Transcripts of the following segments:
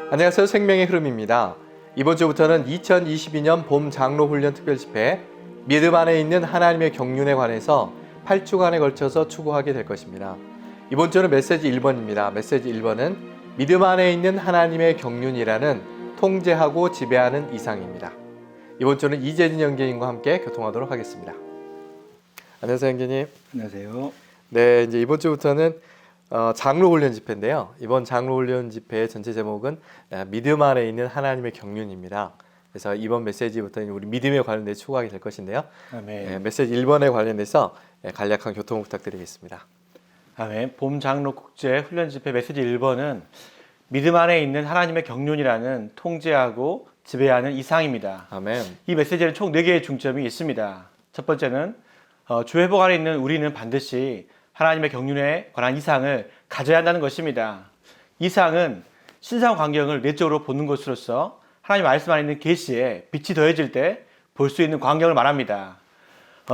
안녕하세요. 생명의 흐름입니다. 이번 주부터는 2022년 봄 장로훈련 특별집회 믿음 안에 있는 하나님의 경륜에 관해서 8주간에 걸쳐서 추구하게 될 것입니다. 이번 주는 메시지 1번입니다. 메시지 1번은 믿음 안에 있는 하나님의 경륜이라는 통제하고 지배하는 이상입니다. 이번 주는 이재진 연계님과 함께 교통하도록 하겠습니다. 안녕하세요, 연계님. 안녕하세요. 네, 이제 이번 주부터는 장로훈련 집회인데요. 이번 장로훈련 집회의 전체 제목은 믿음 안에 있는 하나님의 경륜입니다. 그래서 이번 메시지부터는 우리 믿음에 관련해 추구하게 될 것인데요. 아멘. 메시지 1번에 관련해서 간략한 교통 부탁드리겠습니다. 아멘. 봄 장로 국제 훈련 집회 메시지 1번은 믿음 안에 있는 하나님의 경륜이라는 통제하고 지배하는 이상입니다. 아멘. 이 메시지는 총 4개의 중점이 있습니다. 첫 번째는 주 회복 안에 있는 우리는 반드시 하나님의 경륜에 관한 이상을 가져야 한다는 것입니다. 이상은 신상 광경을 내적으로 보는 것으로서 하나님 말씀 안에 있는 계시에 빛이 더해질 때 볼 수 있는 광경을 말합니다.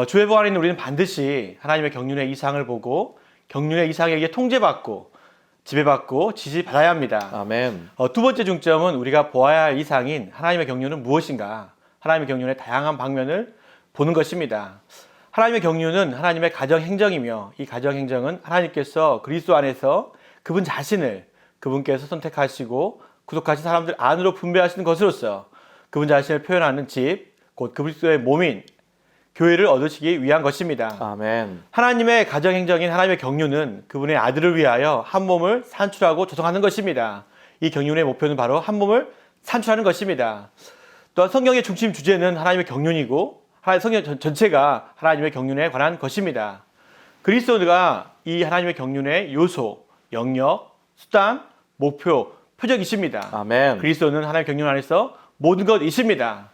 주 회복 안에 있는 우리는 반드시 하나님의 경륜의 이상을 보고 경륜의 이상에 의해 통제받고 지배받고 지시받아야 합니다. 아멘. 두 번째 중점은 우리가 보아야 할 이상인 하나님의 경륜은 무엇인가? 하나님의 경륜의 다양한 방면을 보는 것입니다. 하나님의 경륜은 하나님의 가정 행정이며 이 가정 행정은 하나님께서 그리스도 안에서 그분 자신을 그분께서 선택하시고 구속하신 사람들 안으로 분배하시는 것으로서 그분 자신을 표현하는 집, 곧 그리스도의 몸인 교회를 얻으시기 위한 것입니다. 아멘. 하나님의 가정 행정인 하나님의 경륜은 그분의 아들을 위하여 한 몸을 산출하고 조성하는 것입니다. 이 경륜의 목표는 바로 한 몸을 산출하는 것입니다. 또한 성경의 중심 주제는 하나님의 경륜이고 성경 전체가 하나님의 경륜에 관한 것입니다. 그리스도가 이 하나님의 경륜의 요소, 영역, 수단, 목표, 표적이십니다. 아멘. 그리스도는 하나님의 경륜 안에서 모든 것이십니다.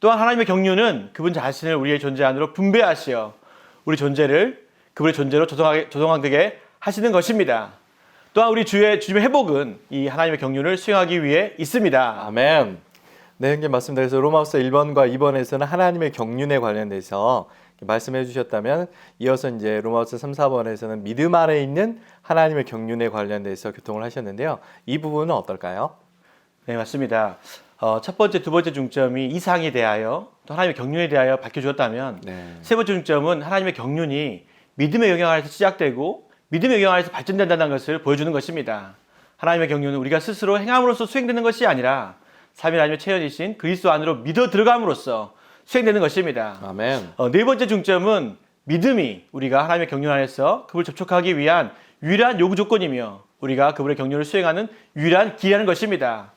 또한 하나님의 경륜은 그분 자신을 우리의 존재 안으로 분배하시어 우리 존재를 그분의 존재로 조성하게 하시는 것입니다. 또한 우리 주님의 회복은 이 하나님의 경륜을 수행하기 위해 있습니다. 아멘. 네, 형님 맞습니다. 그래서 로마서 1번과 2번에서는 하나님의 경륜에 관련돼서 말씀해 주셨다면 이어서 이제 로마서 3, 4번에서는 믿음 안에 있는 하나님의 경륜에 관련돼서 교통을 하셨는데요. 이 부분은 어떨까요? 네, 맞습니다. 첫 번째, 두 번째 중점이 이상에 대하여 또 하나님의 경륜에 대하여 밝혀주었다면 세 번째 중점은 하나님의 경륜이 믿음의 영역 안에서 시작되고 믿음의 영역 안에서 발전된다는 것을 보여주는 것입니다. 하나님의 경륜은 우리가 스스로 행함으로써 수행되는 것이 아니라 삼위 하나님의 체현이신 그리스도 안으로 믿어 들어감으로써 수행되는 것입니다. 아멘. 네 번째 중점은 믿음이 우리가 하나님의 경륜 안에서 그분을 접촉하기 위한 유일한 요구 조건이며 우리가 그분의 경륜을 수행하는 유일한 길이라는 것입니다.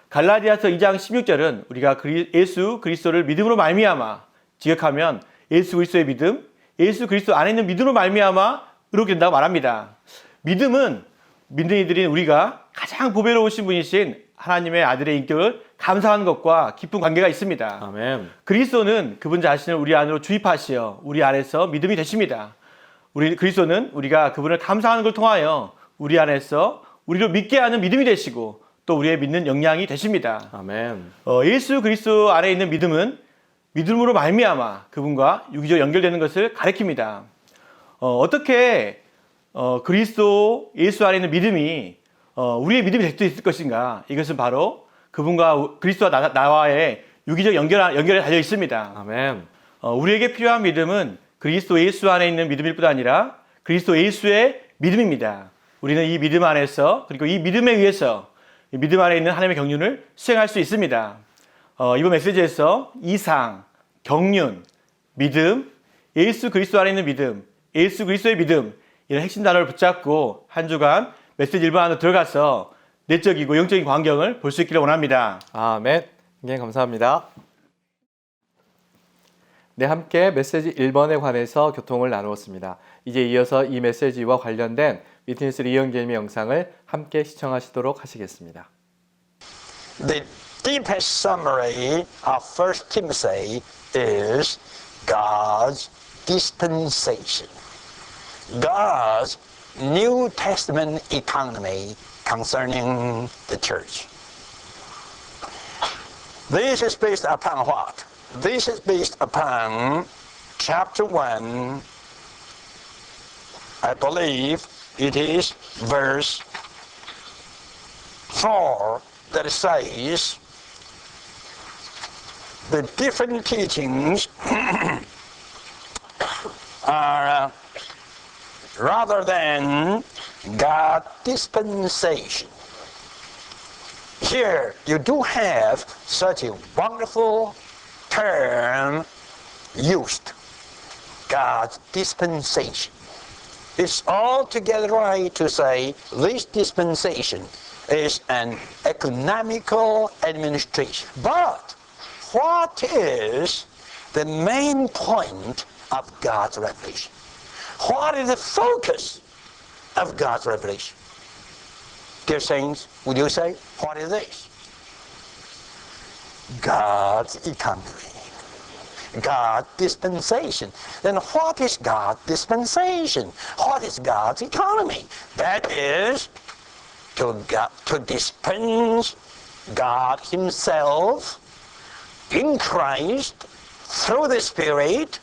갈라디아서 2장 16절은 우리가 예수 그리스도를 믿음으로 말미암아 지극하면 예수 그리스도의 믿음, 예수 그리스도 안에 있는 믿음으로 말미암아 의롭게 된다고 말합니다. 믿음은 믿는 이들인 우리가 가장 보배로우신 분이신 하나님의 아들의 인격을 감사하는 것과 깊은 관계가 있습니다. 아멘. 그리스도는 그분 자신을 우리 안으로 주입하시어 우리 안에서 믿음이 되십니다. 그리스도는 우리가 그분을 감사하는 걸 통하여 우리 안에서 우리를 믿게 하는 믿음이 되시고 또 우리의 믿는 역량이 되십니다. 아멘. 예수 그리스도 안에 있는 믿음은 믿음으로 말미암아 그분과 유기적으로 연결되는 것을 가리킵니다. 어떻게 그리스도 예수 안에 있는 믿음이 우리의 믿음이 될 수 있을 것인가? 이것은 바로 그분과 그리스도와 나와의 유기적 연결에 달려 있습니다. 아멘. 우리에게 필요한 믿음은 그리스도 예수 안에 있는 믿음일 뿐 아니라 그리스도 예수의 믿음입니다. 우리는 이 믿음 안에서 그리고 이 믿음에 의해서 이 믿음 안에 있는 하나님의 경륜을 수행할 수 있습니다. 이번 메시지에서 이상, 경륜, 믿음, 예수 그리스도 안에 있는 믿음, 예수 그리스도의 믿음 이런 핵심 단어를 붙잡고 한 주간 메시지 1번 안으로 들어가서 내적이고 영적인 광경을 볼 수 있기를 원합니다. 아멘. 네, 감사합니다. 네, 함께 메시지 1번에 관해서 교통을 나누었습니다. 이제 이어서 이 메시지와 관련된 위트니스 이영재님의 영상을 함께 시청하시도록 하시겠습니다. The deepest summary of 1 Timothy is God's dispensation. God's New Testament economy concerning the church. This is based upon what? This is based upon chapter 1, I believe it is verse 4 that says the different teachings are rather than God dispensation. Here you do have such a wonderful term used, God's dispensation. It's altogether right to say this dispensation is an economical administration. But what is the main point of God's revelation? What is the focus of God's revelation? Dear saints, would you say, what is this? God's economy. God's dispensation. Then what is God's dispensation? What is God's economy? That is to dispense God Himself in Christ through the Spirit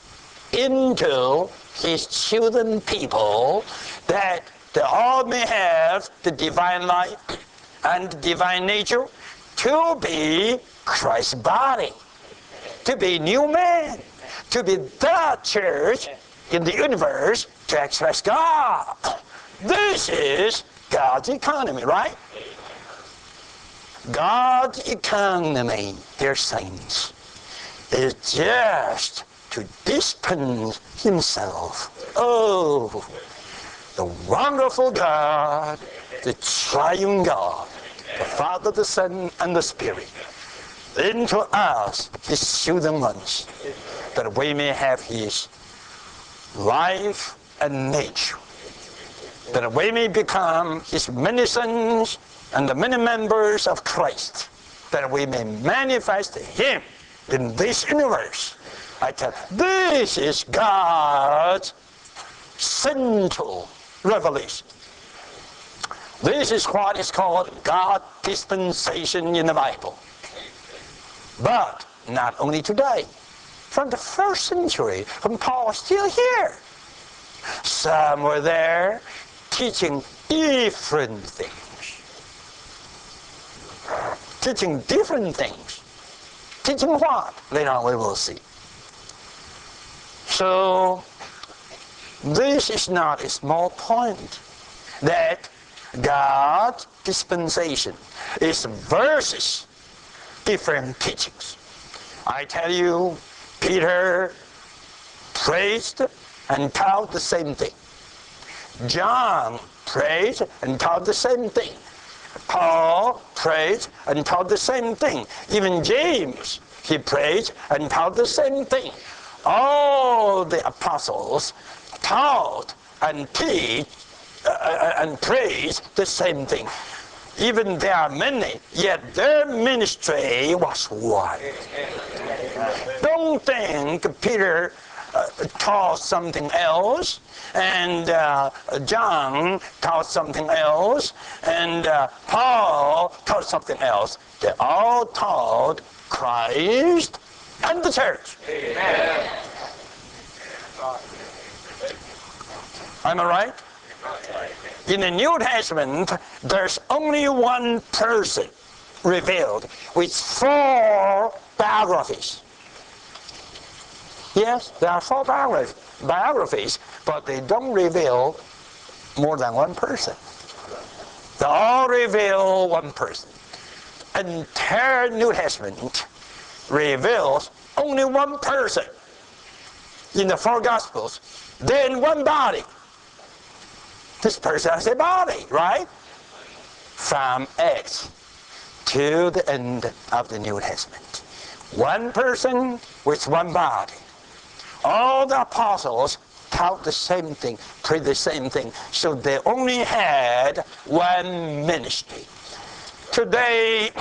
into His chosen people, that they all may have the divine life and the divine nature, to be Christ's body, to be new man, to be the church in the universe to express God. This is God's economy, right? God's economy, dear saints, is just to dispense Himself. Oh, the wonderful God, the triune God, the Father, the Son, and the Spirit, into us, His chosen ones, that we may have His life and nature, that we may become His many sons and the many members of Christ, that we may manifest Him in this universe. I tell you, this is God's central revelation. This is what is called God's dispensation in the Bible. But not only today. From the first century, when Paul was still here, some were there teaching different things. Teaching different things. Teaching what? Later on we will see. So, this is not a small point, that God's dispensation is versus different teachings. I tell you, Peter preached and taught the same thing. John preached and taught the same thing. Paul preached and taught the same thing. Even James, he preached and taught the same thing. All the apostles taught and teach and preached the same thing. Even there are many, yet their ministry was one. Don't think Peter taught something else, and John taught something else, and Paul taught something else. They all taught Christ and the church. Amen. Am I right? In the New Testament, there's only one person revealed with 4 biographies. Yes, there are 4 biographies, but they don't reveal more than one person. They all reveal one person. Entire New Testament reveals only one person in the 4 Gospels, then one body. This person has a body, right? From Acts to the end of the New Testament. One person with one body. All the apostles taught the same thing, preached the same thing, so they only had one ministry. Today,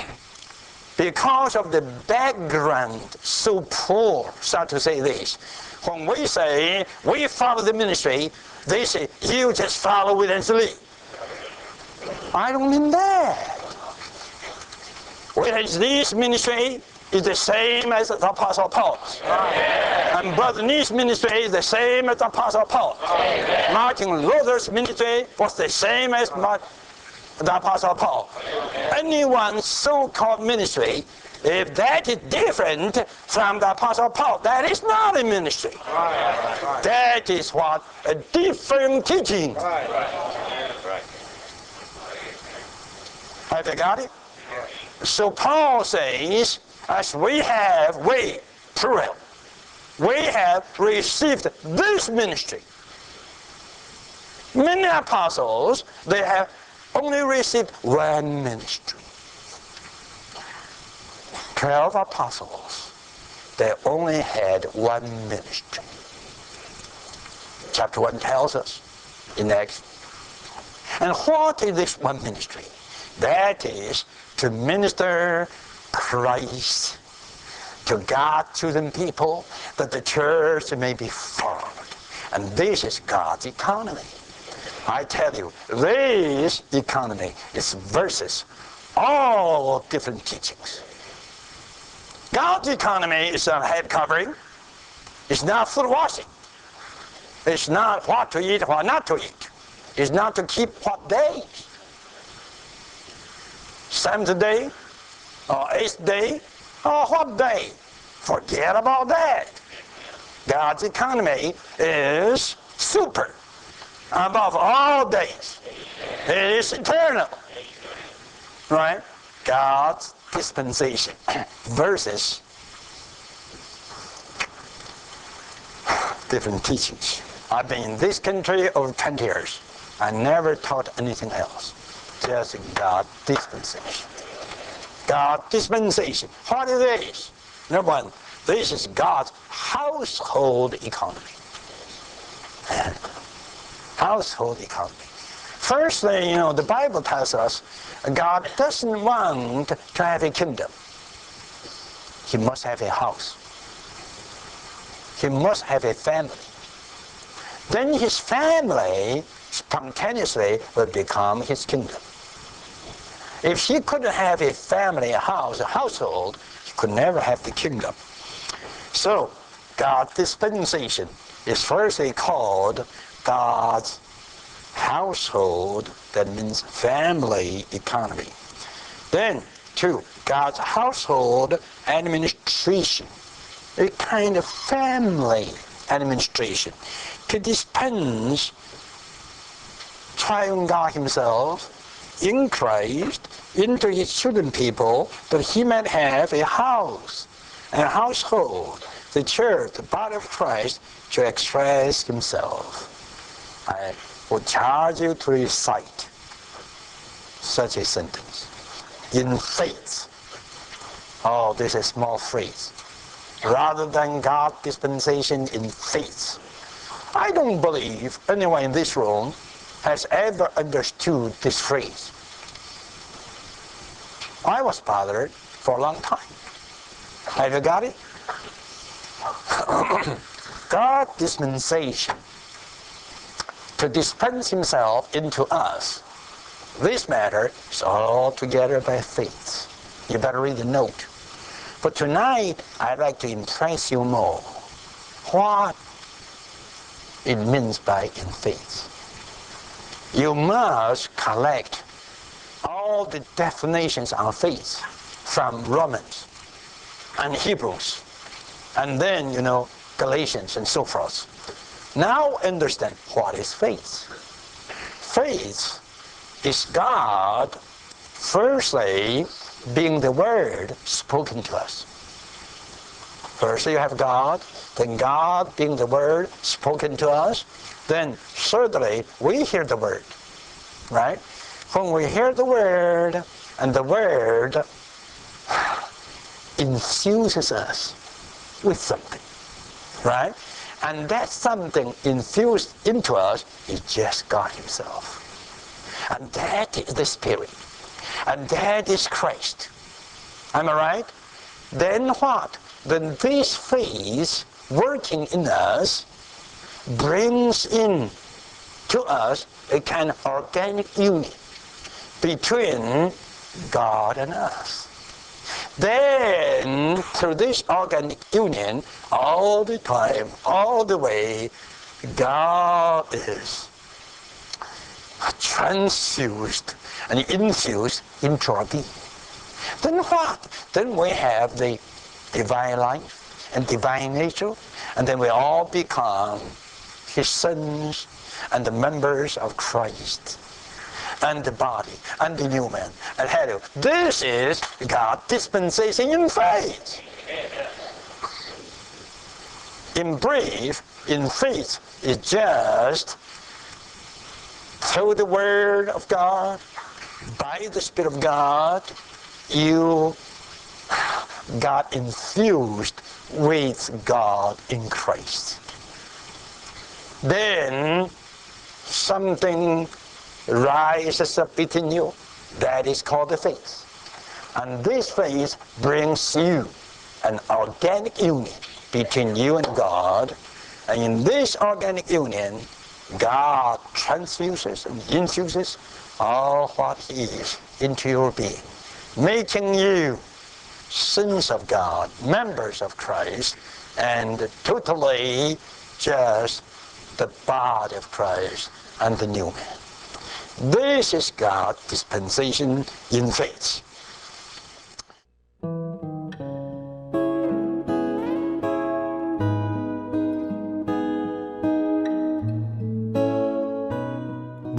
because of the background so poor, so to say this, when we say we follow the ministry, they say, you just follow it and sleep. I don't mean that. Whereas this ministry is the same as the Apostle Paul's. And Brother Nee's ministry is the same as the Apostle Paul. Martin Luther's ministry was the same as the Apostle Paul. Anyone's so-called ministry, if that is different from the Apostle Paul, that is not a ministry. That is what? A different teaching. Have you got it? So Paul says, as we, plural, we have received this ministry. Many apostles, they have only received one ministry. 12 apostles, they only had one ministry. Chapter 1 tells us in Acts. And what is this one ministry? That is to minister Christ to God-chosen people, that the church may be formed. And this is God's economy. I tell you, this economy is versus all different teachings. God's economy is not head covering. It's not foot washing. It's not what to eat, what not to eat. It's not to keep what days. Seventh day, or eighth day, or what day? Forget about that. God's economy is super, above all days. It is eternal. Right? God's dispensation versus different teachings. I've been in this country over 20 years. I never taught anything else. Just God dispensation. God dispensation. What is this? Number one, this is God's household economy. Household economy. Firstly, the Bible tells us God doesn't want to have a kingdom. He must have a house. He must have a family. Then his family spontaneously will become his kingdom. If he couldn't have a family, a house, a household, he could never have the kingdom. So, God's dispensation is firstly called God's household, that means family economy. Then, two, God's household administration, a kind of family administration to dispense triune God himself in Christ into his chosen people, that he might have a house, a household, the church, the body of Christ, to express himself. I would charge you to recite such a sentence. In faith. Oh, this is a small phrase. Rather than God dispensation in faith. I don't believe anyone in this room has ever understood this phrase. I was bothered for a long time. Have you got it? God dispensation, to dispense himself into us. This matter is all together by faith. You better read the note. But tonight, I'd like to impress you more what it means by in faith. You must collect all the definitions on faith from Romans and Hebrews, and then, Galatians and so forth. Now understand what is faith. Faith is God, firstly, being the Word spoken to us. Firstly, you have God, then God being the Word spoken to us. Then, thirdly, we hear the Word, right? When we hear the Word, and the Word infuses us with something, right? And that something infused into us is just God himself. And that is the Spirit. And that is Christ. Am I right? Then what? Then this faith working in us brings in to us a kind of organic union between God and us. Then, through this organic union, all the time, all the way, God is transfused and infused into our being. Then what? Then we have the divine life and divine nature, and then we all become His sons and the members of Christ, and the body, and the new man, and hallelujah. This is God's dispensation in faith. In brief, in faith is just through the Word of God, by the Spirit of God, you got infused with God in Christ. Then something rises up within you that is called the faith. And this faith brings you an organic union between you and God. And in this organic union, God transfuses and infuses all what He is into your being, making you sons of God, members of Christ, and totally just the body of Christ and the new man. This is God's dispensation in faith.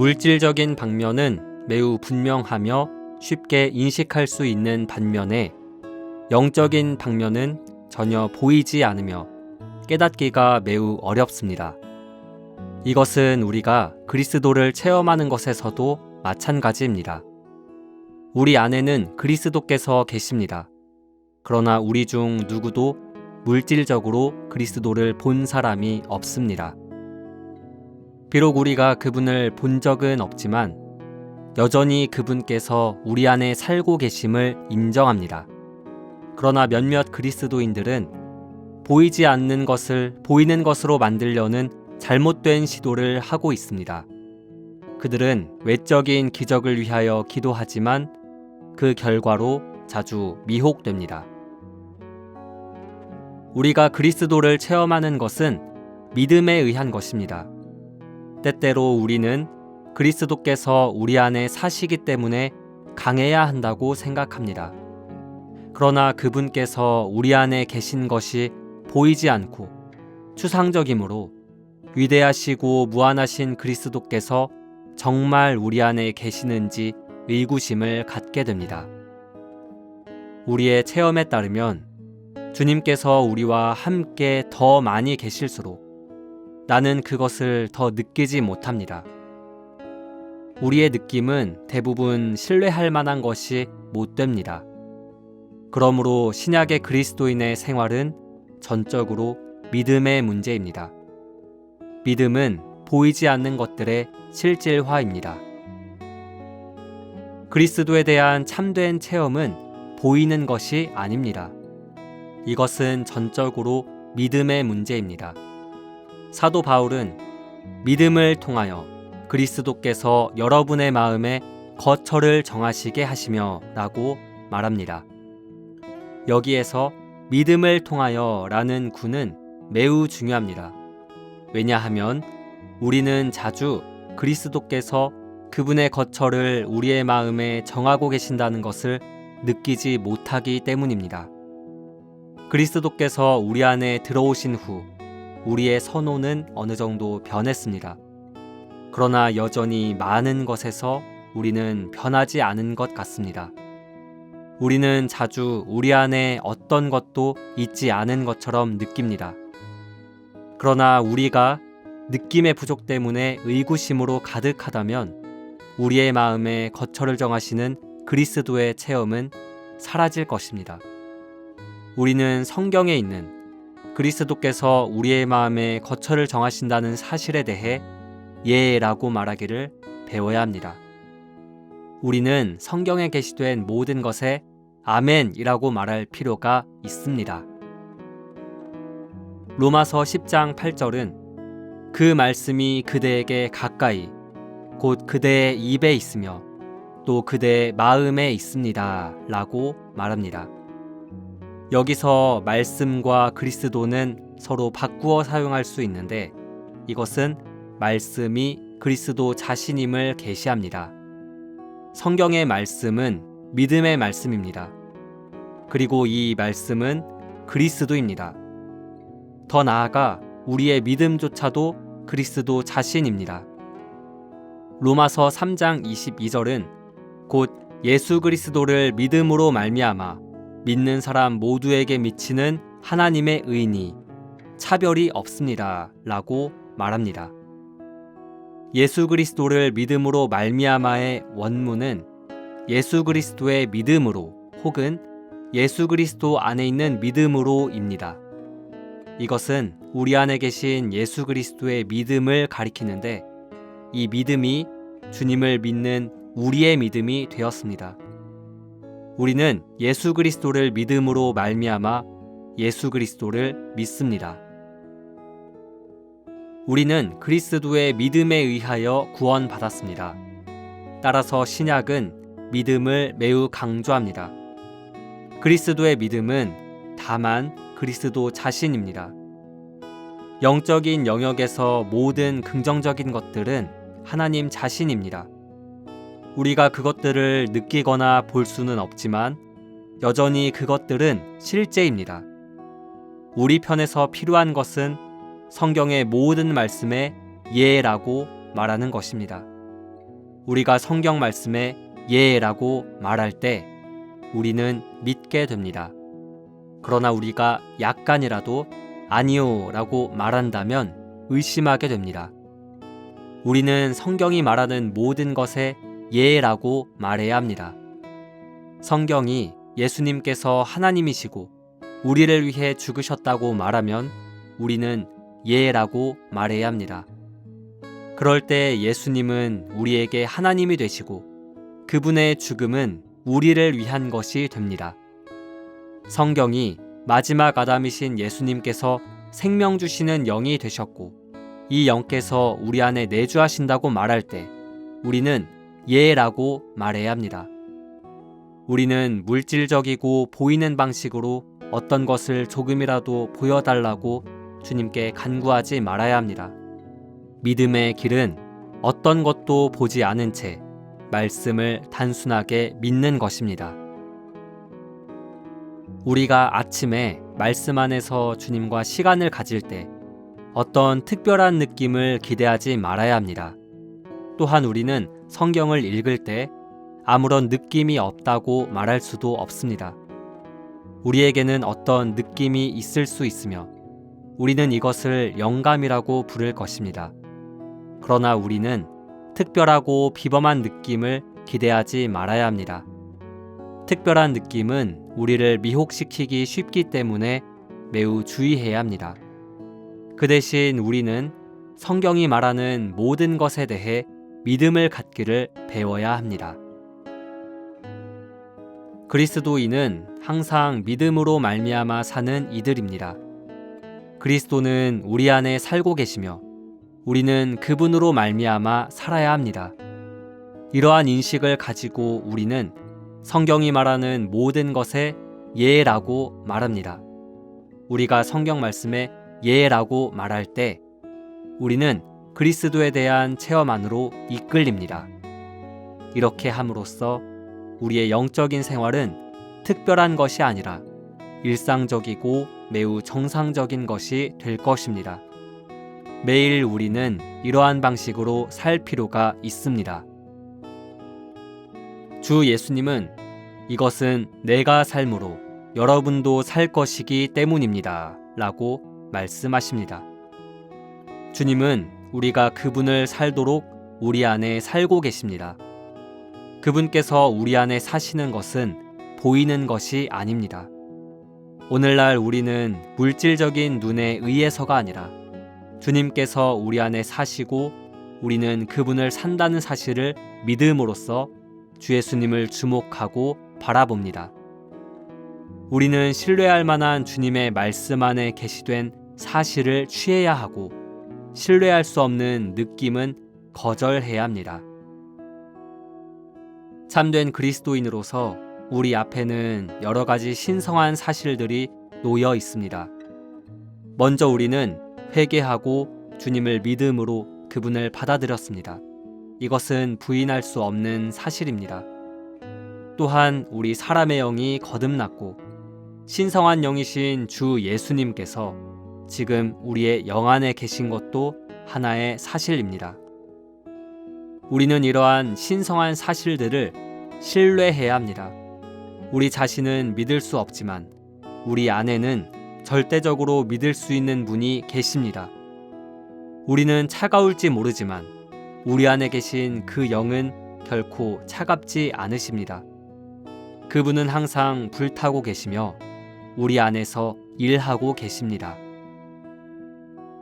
물질적인 방면은 매우 분명하며 쉽게 인식할 수 있는 반면에 영적인 방면은 전혀 보이지 않으며 깨닫기가 매우 어렵습니다. 이것은 우리가 그리스도를 체험하는 것에서도 마찬가지입니다. 우리 안에는 그리스도께서 계십니다. 그러나 우리 중 누구도 물질적으로 그리스도를 본 사람이 없습니다. 비록 우리가 그분을 본 적은 없지만 여전히 그분께서 우리 안에 살고 계심을 인정합니다. 그러나 몇몇 그리스도인들은 보이지 않는 것을 보이는 것으로 만들려는 잘못된 시도를 하고 있습니다. 그들은 외적인 기적을 위하여 기도하지만 그 결과로 자주 미혹됩니다. 우리가 그리스도를 체험하는 것은 믿음에 의한 것입니다. 때때로 우리는 그리스도께서 우리 안에 사시기 때문에 강해야 한다고 생각합니다. 그러나 그분께서 우리 안에 계신 것이 보이지 않고 추상적이므로 위대하시고 무한하신 그리스도께서 정말 우리 안에 계시는지 의구심을 갖게 됩니다. 우리의 체험에 따르면 주님께서 우리와 함께 더 많이 계실수록 나는 그것을 더 느끼지 못합니다. 우리의 느낌은 대부분 신뢰할 만한 것이 못 됩니다. 그러므로 신약의 그리스도인의 생활은 전적으로 믿음의 문제입니다. 믿음은 보이지 않는 것들의 실질화입니다. 그리스도에 대한 참된 체험은 보이는 것이 아닙니다. 이것은 전적으로 믿음의 문제입니다. 사도 바울은 믿음을 통하여 그리스도께서 여러분의 마음에 거처를 정하시게 하시며 라고 말합니다. 여기에서 믿음을 통하여 라는 구는 매우 중요합니다. 왜냐하면 우리는 자주 그리스도께서 그분의 거처를 우리의 마음에 정하고 계신다는 것을 느끼지 못하기 때문입니다. 그리스도께서 우리 안에 들어오신 후 우리의 선호는 어느 정도 변했습니다. 그러나 여전히 많은 것에서 우리는 변하지 않은 것 같습니다. 우리는 자주 우리 안에 어떤 것도 있지 않은 것처럼 느낍니다. 그러나 우리가 느낌의 부족 때문에 의구심으로 가득하다면 우리의 마음에 거처를 정하시는 그리스도의 체험은 사라질 것입니다. 우리는 성경에 있는 그리스도께서 우리의 마음에 거처를 정하신다는 사실에 대해 예라고 말하기를 배워야 합니다. 우리는 성경에 게시된 모든 것에 아멘이라고 말할 필요가 있습니다. 로마서 10장 8절은 그 말씀이 그대에게 가까이 곧 그대의 입에 있으며 또 그대의 마음에 있습니다 라고 말합니다. 여기서 말씀과 그리스도는 서로 바꾸어 사용할 수 있는데 이것은 말씀이 그리스도 자신임을 계시합니다. 성경의 말씀은 믿음의 말씀입니다. 그리고 이 말씀은 그리스도입니다. 더 나아가 우리의 믿음조차도 그리스도 자신입니다. 로마서 3장 22절은 곧 예수 그리스도를 믿음으로 말미암아 믿는 사람 모두에게 미치는 하나님의 의니 차별이 없습니다 라고 말합니다. 예수 그리스도를 믿음으로 말미암아의 원문은 예수 그리스도의 믿음으로 혹은 예수 그리스도 안에 있는 믿음으로입니다. 이것은 우리 안에 계신 예수 그리스도의 믿음을 가리키는데 이 믿음이 주님을 믿는 우리의 믿음이 되었습니다. 우리는 예수 그리스도를 믿음으로 말미암아 예수 그리스도를 믿습니다. 우리는 그리스도의 믿음에 의하여 구원받았습니다. 따라서 신약은 믿음을 매우 강조합니다. 그리스도의 믿음은 다만 그리스도 자신입니다. 영적인 영역에서 모든 긍정적인 것들은 하나님 자신입니다. 우리가 그것들을 느끼거나 볼 수는 없지만 여전히 그것들은 실제입니다. 우리 편에서 필요한 것은 성경의 모든 말씀에 예라고 말하는 것입니다. 우리가 성경 말씀에 예라고 말할 때 우리는 믿게 됩니다. 그러나 우리가 약간이라도 아니요 라고 말한다면 의심하게 됩니다. 우리는 성경이 말하는 모든 것에 예라고 말해야 합니다. 성경이 예수님께서 하나님이시고 우리를 위해 죽으셨다고 말하면 우리는 예라고 말해야 합니다. 그럴 때 예수님은 우리에게 하나님이 되시고 그분의 죽음은 우리를 위한 것이 됩니다. 성경이 마지막 아담이신 예수님께서 생명 주시는 영이 되셨고 이 영께서 우리 안에 내주하신다고 말할 때 우리는 예라고 말해야 합니다. 우리는 물질적이고 보이는 방식으로 어떤 것을 조금이라도 보여달라고 주님께 간구하지 말아야 합니다. 믿음의 길은 어떤 것도 보지 않은 채 말씀을 단순하게 믿는 것입니다. 우리가 아침에 말씀 안에서 주님과 시간을 가질 때 어떤 특별한 느낌을 기대하지 말아야 합니다. 또한 우리는 성경을 읽을 때 아무런 느낌이 없다고 말할 수도 없습니다. 우리에게는 어떤 느낌이 있을 수 있으며 우리는 이것을 영감이라고 부를 것입니다. 그러나 우리는 특별하고 비범한 느낌을 기대하지 말아야 합니다. 특별한 느낌은 우리를 미혹시키기 쉽기 때문에 매우 주의해야 합니다. 그 대신 우리는 성경이 말하는 모든 것에 대해 믿음을 갖기를 배워야 합니다. 그리스도인은 항상 믿음으로 말미암아 사는 이들입니다. 그리스도는 우리 안에 살고 계시며 우리는 그분으로 말미암아 살아야 합니다. 이러한 인식을 가지고 우리는 성경이 말하는 모든 것에 예라고 말합니다. 우리가 성경 말씀에 예라고 말할 때 우리는 그리스도에 대한 체험 안으로 이끌립니다. 이렇게 함으로써 우리의 영적인 생활은 특별한 것이 아니라 일상적이고 매우 정상적인 것이 될 것입니다. 매일 우리는 이러한 방식으로 살 필요가 있습니다. 주 예수님은 이것은 내가 삶으로 여러분도 살 것이기 때문입니다. 라고 말씀하십니다. 주님은 우리가 그분을 살도록 우리 안에 살고 계십니다. 그분께서 우리 안에 사시는 것은 보이는 것이 아닙니다. 오늘날 우리는 물질적인 눈에 의해서가 아니라 주님께서 우리 안에 사시고 우리는 그분을 산다는 사실을 믿음으로써 주 예수님을 주목하고 바라봅니다. 우리는 신뢰할 만한 주님의 말씀 안에 계시된 사실을 취해야 하고 신뢰할 수 없는 느낌은 거절해야 합니다. 참된 그리스도인으로서 우리 앞에는 여러 가지 신성한 사실들이 놓여 있습니다. 먼저 우리는 회개하고 주님을 믿음으로 그분을 받아들였습니다. 이것은 부인할 수 없는 사실입니다. 또한 우리 사람의 영이 거듭났고 신성한 영이신 주 예수님께서 지금 우리의 영 안에 계신 것도 하나의 사실입니다. 우리는 이러한 신성한 사실들을 신뢰해야 합니다. 우리 자신은 믿을 수 없지만 우리 안에는 절대적으로 믿을 수 있는 분이 계십니다. 우리는 차가울지 모르지만 우리 안에 계신 그 영은 결코 차갑지 않으십니다. 그분은 항상 불타고 계시며 우리 안에서 일하고 계십니다.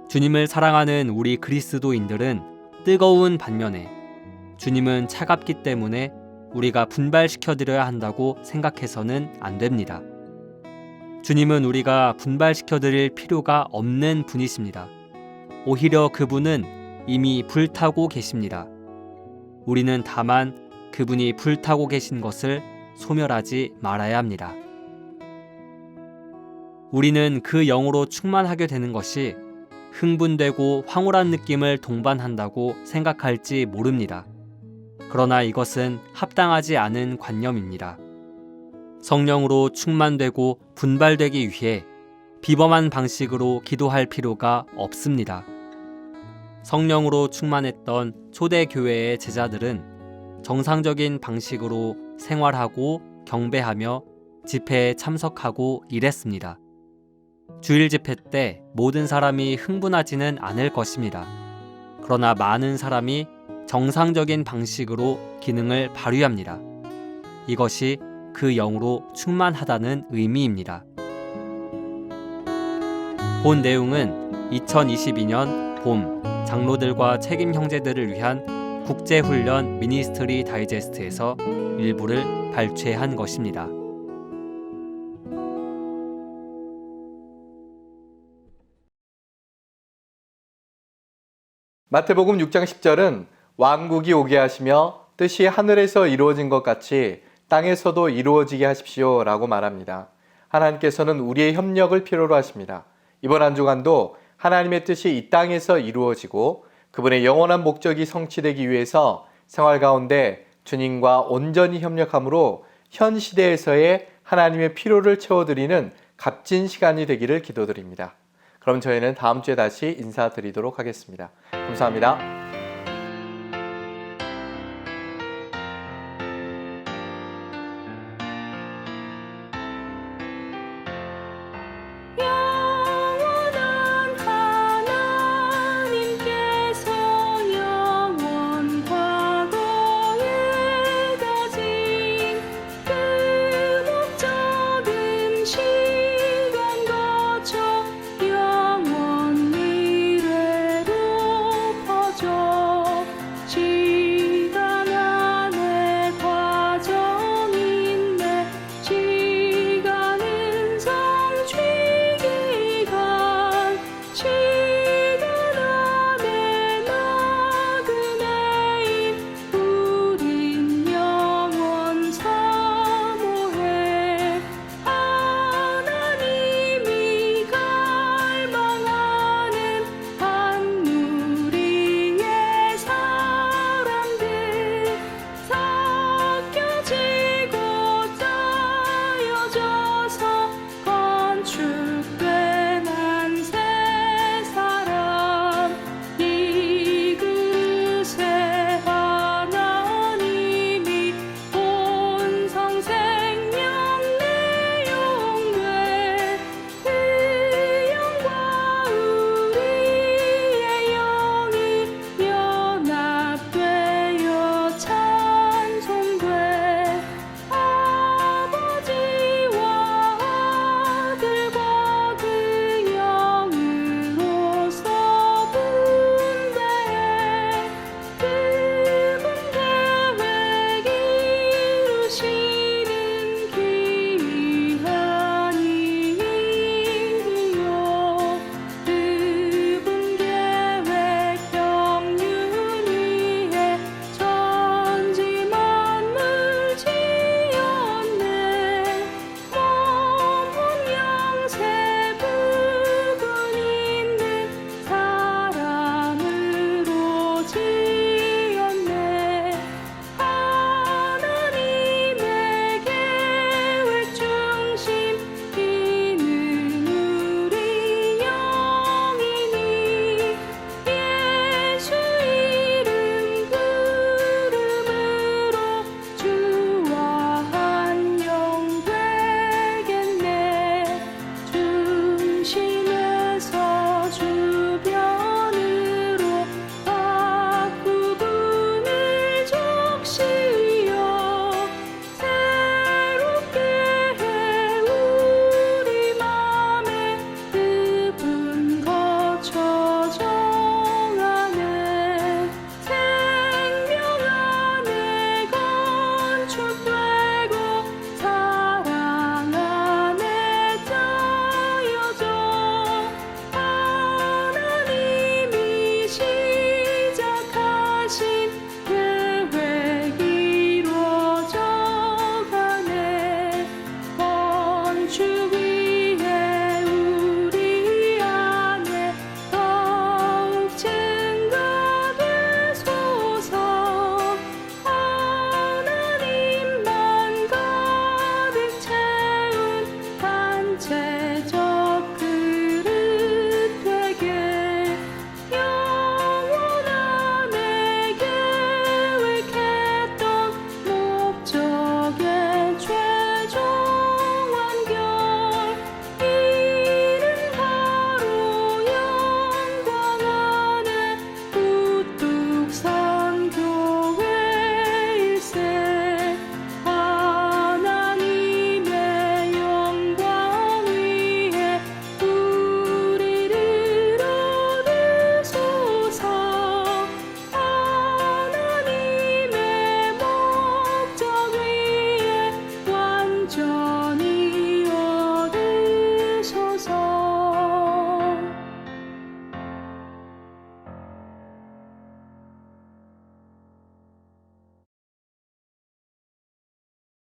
주님을 사랑하는 우리 그리스도인들은 뜨거운 반면에 주님은 차갑기 때문에 우리가 분발시켜드려야 한다고 생각해서는 안 됩니다. 주님은 우리가 분발시켜드릴 필요가 없는 분이십니다. 오히려 그분은 이미 불타고 계십니다. 우리는 다만 그분이 불타고 계신 것을 소멸하지 말아야 합니다. 우리는 그 영으로 충만하게 되는 것이 흥분되고 황홀한 느낌을 동반한다고 생각할지 모릅니다. 그러나 이것은 합당하지 않은 관념입니다. 성령으로 충만되고 분발되기 위해 비범한 방식으로 기도할 필요가 없습니다. 성령으로 충만했던 초대교회의 제자들은 정상적인 방식으로 생활하고 경배하며 집회에 참석하고 일했습니다. 주일 집회 때 모든 사람이 흥분하지는 않을 것입니다. 그러나 많은 사람이 정상적인 방식으로 기능을 발휘합니다. 이것이 그 영으로 충만하다는 의미입니다. 본 내용은 2022년 봄 장로들과 책임 형제들을 위한 국제훈련 미니스트리 다이제스트에서 일부를 발췌한 것입니다. 마태복음 6장 10절은 왕국이 오게 하시며 뜻이 하늘에서 이루어진 것 같이 땅에서도 이루어지게 하십시오 라고 말합니다. 하나님께서는 우리의 협력을 필요로 하십니다. 이번 한 주간도 하나님의 뜻이 이 땅에서 이루어지고 그분의 영원한 목적이 성취되기 위해서 생활 가운데 주님과 온전히 협력함으로 현 시대에서의 하나님의 필요를 채워드리는 값진 시간이 되기를 기도드립니다. 그럼 저희는 다음 주에 다시 인사드리도록 하겠습니다. 감사합니다.